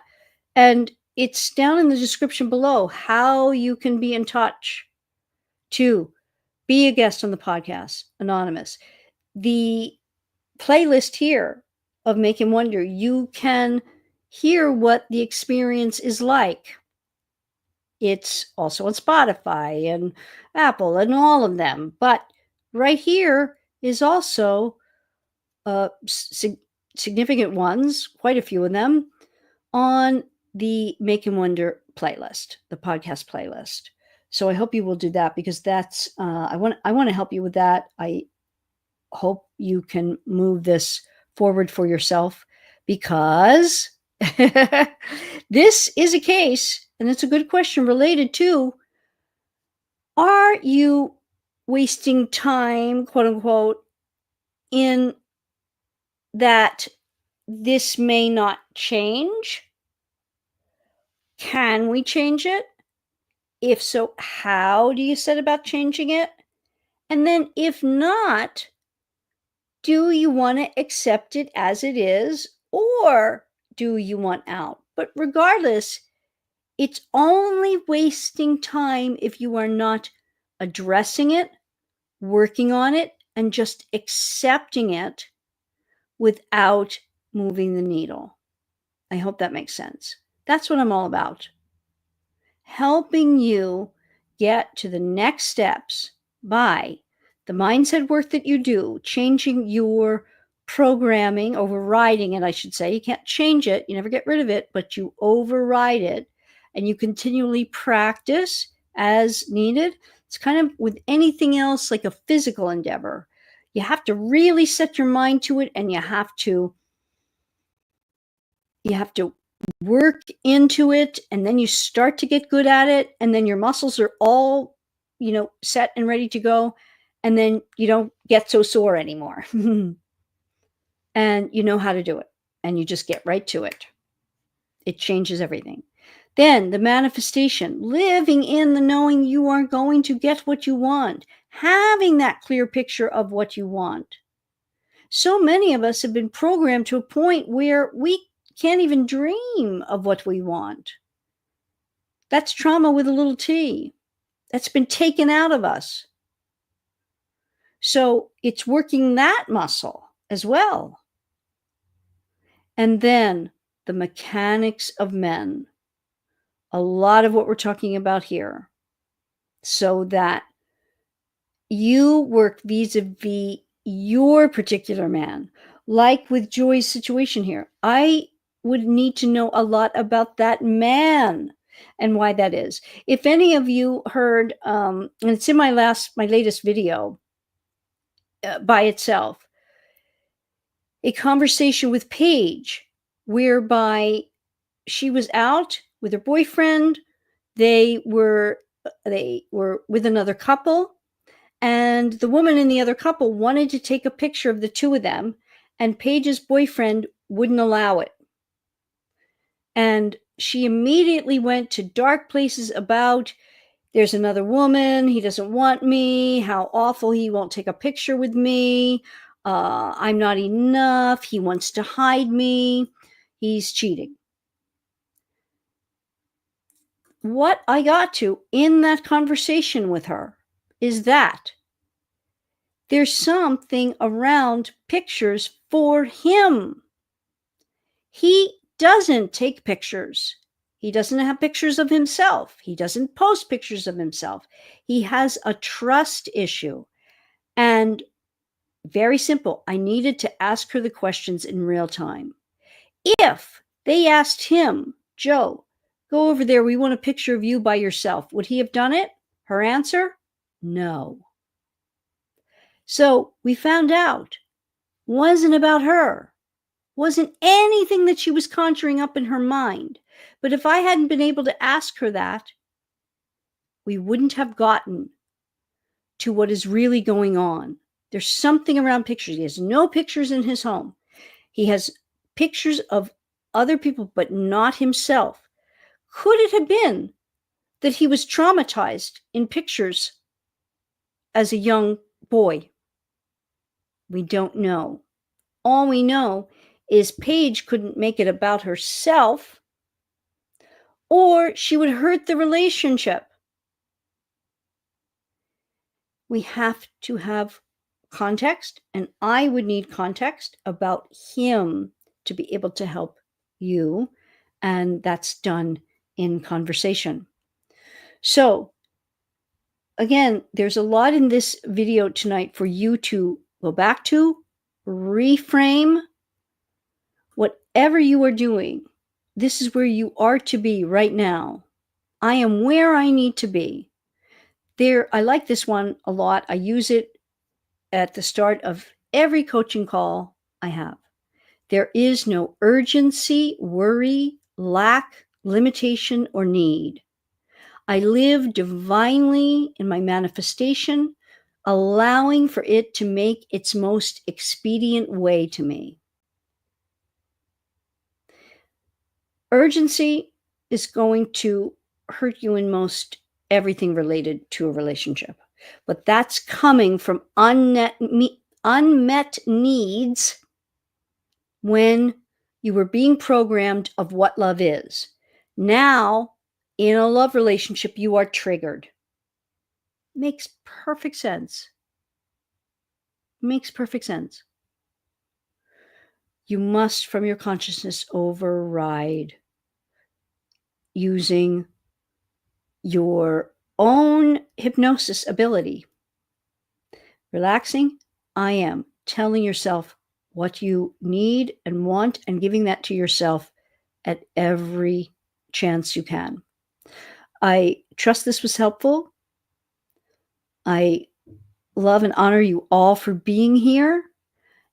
Speaker 1: And it's down in the description below how you can be in touch to be a guest on the podcast, anonymous. The playlist here of Make Him Wonder, you can hear what the experience is like. It's also on Spotify and Apple and all of them. But right here is also significant ones, quite a few of them, on the Make Him Wonder playlist, the podcast playlist. So I hope you will do that because that's I want to help you with that. I hope you can move this forward for yourself because this is a case, and it's a good question related to, are you wasting time, quote unquote, in that this may not change? Can we change it? If so, how do you set about changing it? And then if not, do you want to accept it as it is, or do you want out? But regardless, it's only wasting time if you are not addressing it, working on it, and just accepting it without moving the needle. I hope that makes sense. That's what I'm all about. Helping you get to the next steps by the mindset work that you do, changing your programming, overriding it, I should say. You can't change it. You never get rid of it, but you override it and you continually practice as needed. It's kind of with anything else like a physical endeavor. You have to really set your mind to it and you have to work into it, and then you start to get good at it, and then your muscles are all, set and ready to go, and then you don't get so sore anymore. And you know how to do it, and you just get right to it. It changes everything. Then the manifestation, living in the knowing you are going to get what you want, having that clear picture of what you want. So many of us have been programmed to a point where we can't even dream of what we want. That's trauma with a little t. That's been taken out of us. So it's working that muscle as well. And then the mechanics of men. A lot of what we're talking about here. So that you work vis-a-vis your particular man. Like with Joy's situation here. I would need to know a lot about that man and why that is. If any of you heard, and it's in my latest video by itself, a conversation with Paige, whereby she was out with her boyfriend. They were with another couple, and the woman in the other couple wanted to take a picture of the two of them, and Paige's boyfriend wouldn't allow it. And she immediately went to dark places about, there's another woman, he doesn't want me, how awful, he won't take a picture with me, I'm not enough, he wants to hide me, he's cheating. What I got to in that conversation with her is that there's something around pictures for him. He doesn't take pictures. He doesn't have pictures of himself. He doesn't post pictures of himself. He has a trust issue. And very simple, I needed to ask her the questions in real time. If they asked him, Joe, go over there, we want a picture of you by yourself, would he have done it? Her answer, no. So we found out, wasn't about her, wasn't anything that she was conjuring up in her mind. But if I hadn't been able to ask her that, we wouldn't have gotten to what is really going on. There's something around pictures. He has no pictures in his home. He has pictures of other people, but not himself. Could it have been that he was traumatized in pictures as a young boy? We don't know. All we know is Paige couldn't make it about herself, or she would hurt the relationship. We have to have context, and I would need context about him to be able to help you, and that's done in conversation. So again, there's a lot in this video tonight for you to go back to, reframe. Whatever you are doing, this is where you are to be right now. I am where I need to be. I like this one a lot. I use it at the start of every coaching call I have. There is no urgency, worry, lack, limitation, or need. I live divinely in my manifestation, allowing for it to make its most expedient way to me. Urgency is going to hurt you in most everything related to a relationship, but that's coming from unmet needs when you were being programmed of what love is. Now, in a love relationship, you are triggered. Makes perfect sense. Makes perfect sense. You must, from your consciousness, override using your own hypnosis ability. Relaxing, I am telling yourself what you need and want and giving that to yourself at every chance you can. I trust this was helpful. I love and honor you all for being here.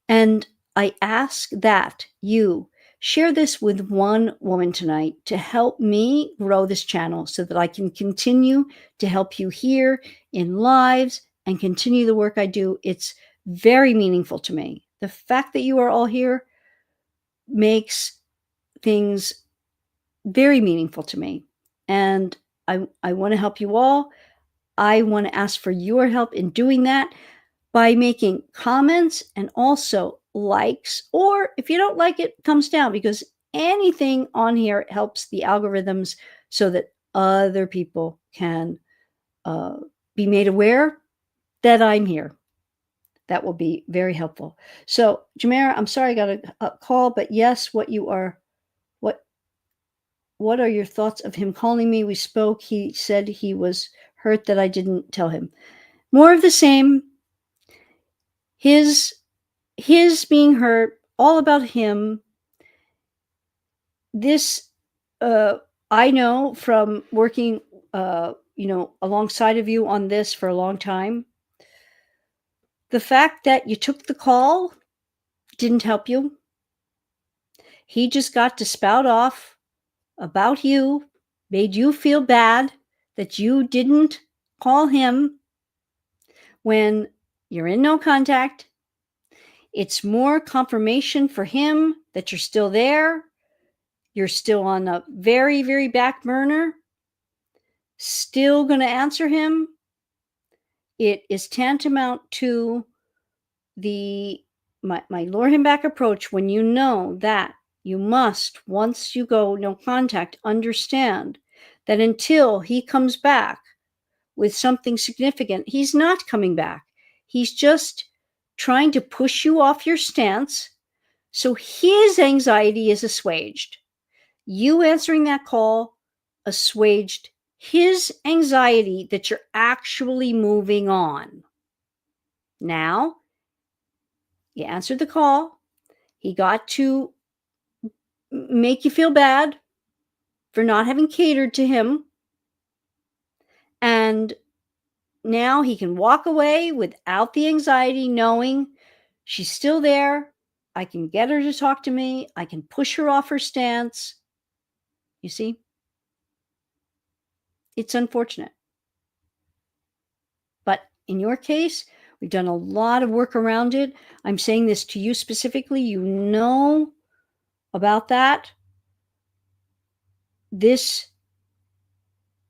Speaker 1: And I ask that you share this with one woman tonight to help me grow this channel so that I can continue to help you here in lives and continue the work I do. It's very meaningful to me. The fact that you are all here makes things very meaningful to me. And I want to help you all. I want to ask for your help in doing that by making comments and also likes, or if you don't like it, thumbs down, because anything on here helps the algorithms so that other people can be made aware that I'm here. That will be very helpful. So, Jumeirah, I'm sorry I got a call, but yes, what are your thoughts of him calling me? We spoke. He said he was hurt that I didn't tell him. More of the same. His being hurt, all about him. this, I know from working, alongside of you on this for a long time, the fact that you took the call didn't help you. He just got to spout off about you, made you feel bad that you didn't call him when you're in no contact. It's more confirmation for him that you're still there. You're still on a very, very back burner, still going to answer him. It is tantamount to my lure him back approach when you know that you must, once you go no contact, understand that until he comes back with something significant, he's not coming back. He's just trying to push you off your stance so his anxiety is assuaged. You answering that call assuaged his anxiety that you're actually moving on. Now, you answered the call. He got to make you feel bad for not having catered to him. And now he can walk away without the anxiety, knowing she's still there. I can get her to talk to me. I can push her off her stance. You see? It's unfortunate. But in your case, we've done a lot of work around it. I'm saying this to you specifically. You know about that. This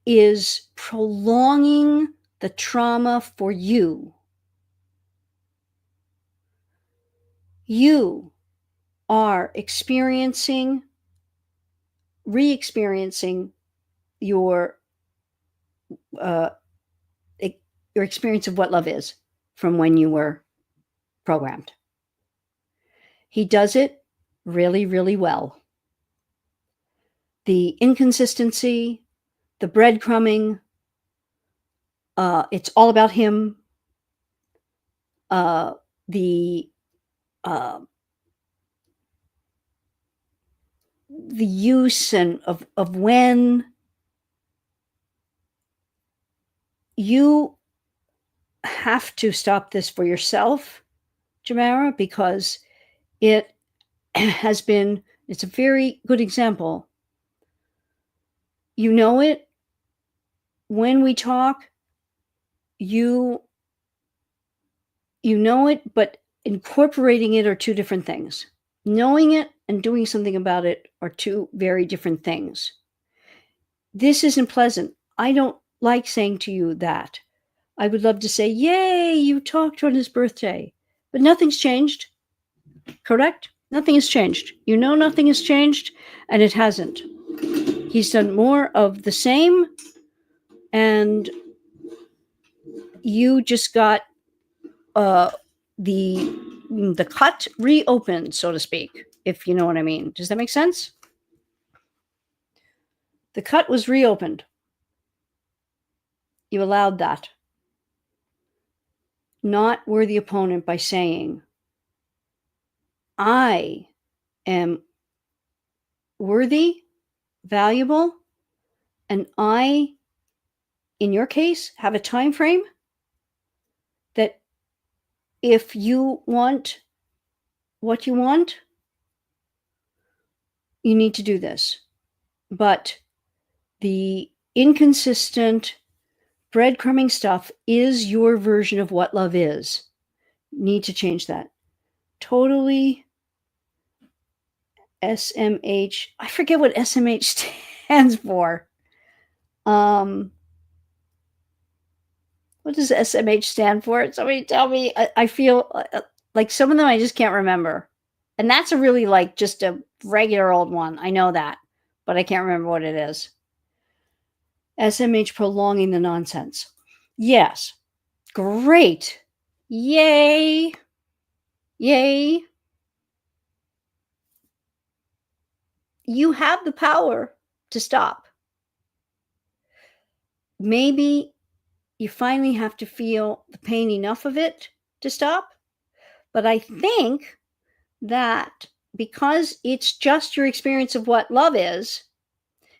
Speaker 1: is prolonging the trauma for you. You are re-experiencing your experience of what love is from when you were programmed. He does it really, really well. The inconsistency, the breadcrumbing, it's all about him. The use of when you have to stop this for yourself, Jamara, because it has been, it's a very good example. You know it. When we talk, you know it, but incorporating it are two different things. Knowing it and doing something about it are two very different things. This isn't pleasant. I don't like saying to you that. I would love to say, yay, you talked on his birthday, but nothing's changed. Correct? Nothing has changed. You know nothing has changed, and it hasn't. He's done more of the same, and you just got the cut reopened, so to speak, if you know what I mean. Does that make sense? The cut was reopened. You allowed that. Not worthy opponent by saying, I am worthy, valuable, and I, in your case, have a time frame that if you want what you want, you need to do this. But the inconsistent breadcrumbing stuff is your version of what love is. Need to change that. Totally SMH. I forget what SMH stands for. What does SMH stand for? Somebody tell me. I feel like some of them I just can't remember. And that's a really like just a regular old one. I know that, but I can't remember what it is. SMH, prolonging the nonsense. Yes. Great. Yay. Yay. You have the power to stop. Maybe you finally have to feel the pain enough of it to stop. But I think that because it's just your experience of what love is,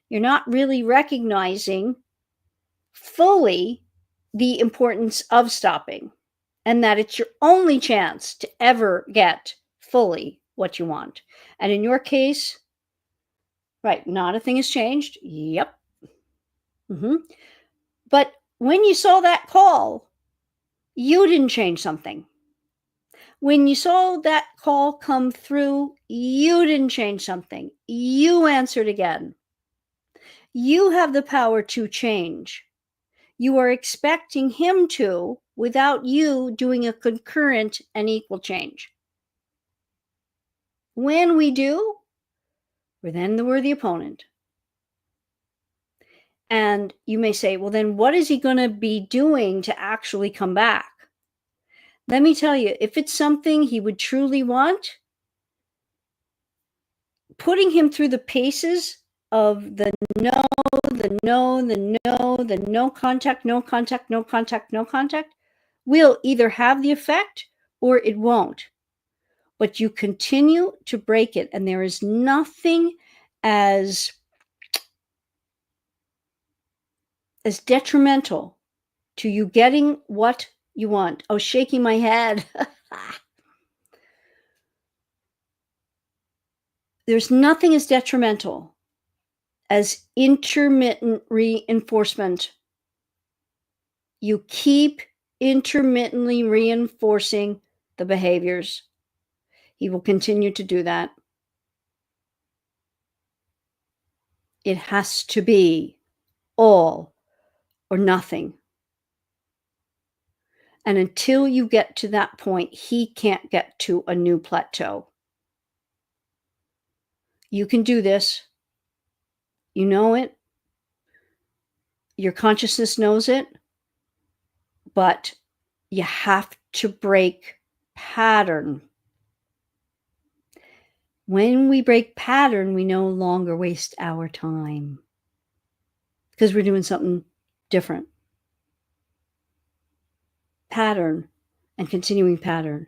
Speaker 1: you're not really recognizing fully the importance of stopping, and that it's your only chance to ever get fully what you want. And in your case, right, not a thing has changed. Yep. But when you saw that call, you didn't change something. When you saw that call come through, you didn't change something. You answered again. You have the power to change. You are expecting him to without you doing a concurrent and equal change. When we do, we're the opponent. And you may say, well, then what is he going to be doing to actually come back? Let me tell you, if it's something he would truly want, putting him through the paces of the no, the no, the no, the no contact, no contact, no contact, no contact, will either have the effect or it won't. But you continue to break it, and there is nothing as detrimental to you getting what you want. Oh, shaking my head. There's nothing as detrimental as intermittent reinforcement. You keep intermittently reinforcing the behaviors. He will continue to do that. It has to be all or nothing. And until you get to that point, he can't get to a new plateau. You can do this. You know it. Your consciousness knows it. But you have to break pattern. When we break pattern, we no longer waste our time because we're doing something different. Pattern and continuing pattern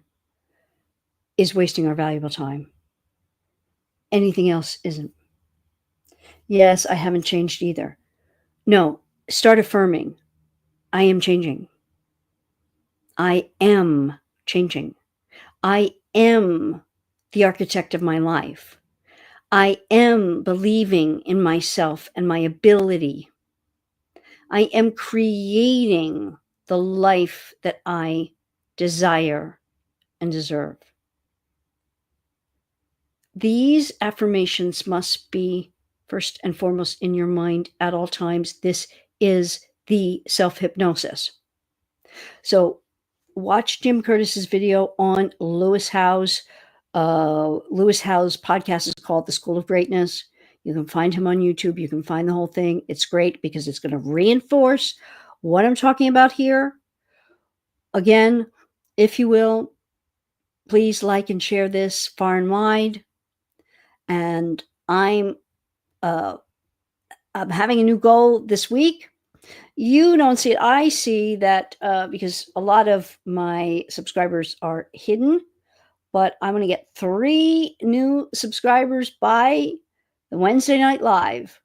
Speaker 1: is wasting our valuable time. Anything else isn't. Yes, I haven't changed either. No, start affirming. I am changing. I am changing. I am the architect of my life. I am believing in myself and my ability. I am creating the life that I desire and deserve. These affirmations must be first and foremost in your mind at all times. This is the self-hypnosis. So watch Jim Curtis's video on Lewis Howes. Lewis Howes' podcast is called The School of Greatness. You can find him on YouTube. You can find the whole thing. It's great because it's going to reinforce what I'm talking about here. Again, if you will, please like and share this far and wide. And I'm having a new goal this week. You don't see it. I see that because a lot of my subscribers are hidden, but I'm going to get 3 new subscribers by the Wednesday Night Live.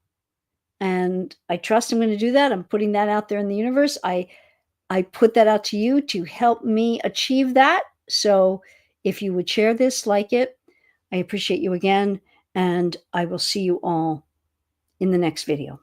Speaker 1: And I trust I'm going to do that. I'm putting that out there in the universe. I put that out to you to help me achieve that. So if you would share this, like it, I appreciate you again. And I will see you all in the next video.